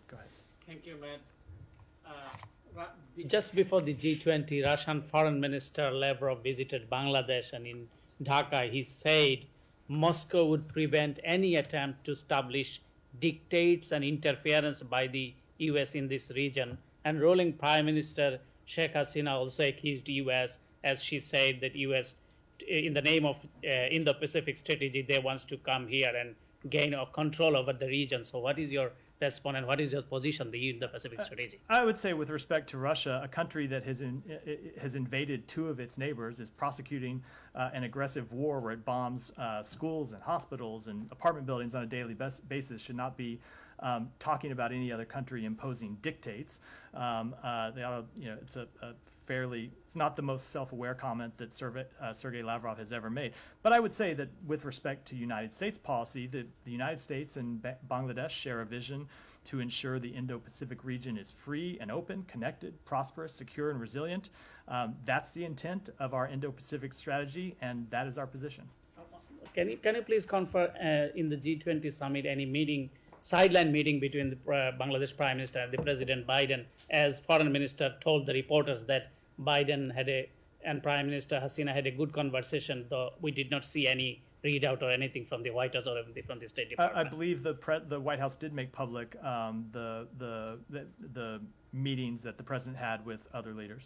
Go ahead. Thank you, Matt. Just before the G20, Russian Foreign Minister Lavrov visited Bangladesh, and in Dhaka, he said Moscow would prevent any attempt to establish dictates and interference by the US in this region. And ruling Prime Minister Sheikh Hasina also accused US, as she said that US, in the name of Indo-Pacific strategy, they wants to come here and gain control over the region. So what is your response and what is your position, the Indo-Pacific strategy? I would say with respect to Russia, a country that has invaded two of its neighbors, is prosecuting an aggressive war where it bombs schools and hospitals and apartment buildings on a daily basis, should not be talking about any other country imposing dictates. It's not the most self-aware comment that Sergei Lavrov has ever made. But I would say that with respect to United States policy, the United States and Bangladesh share a vision to ensure the Indo-Pacific region is free and open, connected, prosperous, secure, and resilient. That's the intent of our Indo-Pacific strategy, and that is our position. Can you please confirm in the G20 summit any sideline meeting between the Bangladesh Prime Minister and the President Biden, as Foreign Minister told the reporters that Biden and Prime Minister Hasina had a good conversation, though we did not see any readout or anything from the White House or from the State Department? I believe the White House did make public the meetings that the President had with other leaders.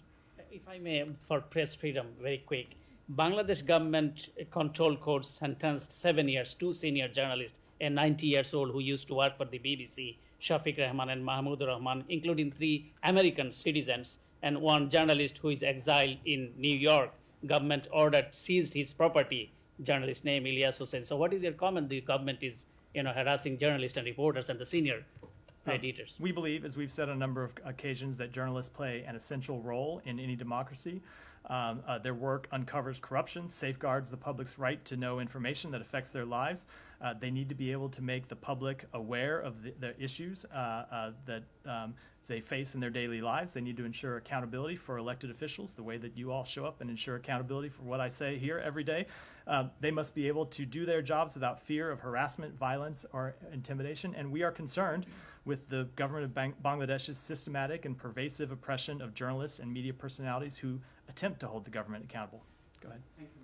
If I may, for press freedom, very quick. Bangladesh government control court sentenced 7 years, two senior journalists, a 90-year-old who used to work for the BBC, Shafiq Rahman and Mahmoud Rahman, including 3 American citizens, and one journalist who is exiled in New York. Government ordered seized his property. Journalist name Ilyas Hussain. So what is your comment? The government is harassing journalists and reporters and the senior editors. We believe, as we've said on a number of occasions, that journalists play an essential role in any democracy. Their work uncovers corruption, safeguards the public's right to know information that affects their lives. They need to be able to make the public aware of the issues that they face in their daily lives. They need to ensure accountability for elected officials, the way that you all show up and ensure accountability for what I say here every day. They must be able to do their jobs without fear of harassment, violence, or intimidation. And we are concerned with the government of Bangladesh's systematic and pervasive oppression of journalists and media personalities who attempt to hold the government accountable. Go ahead. Thank you.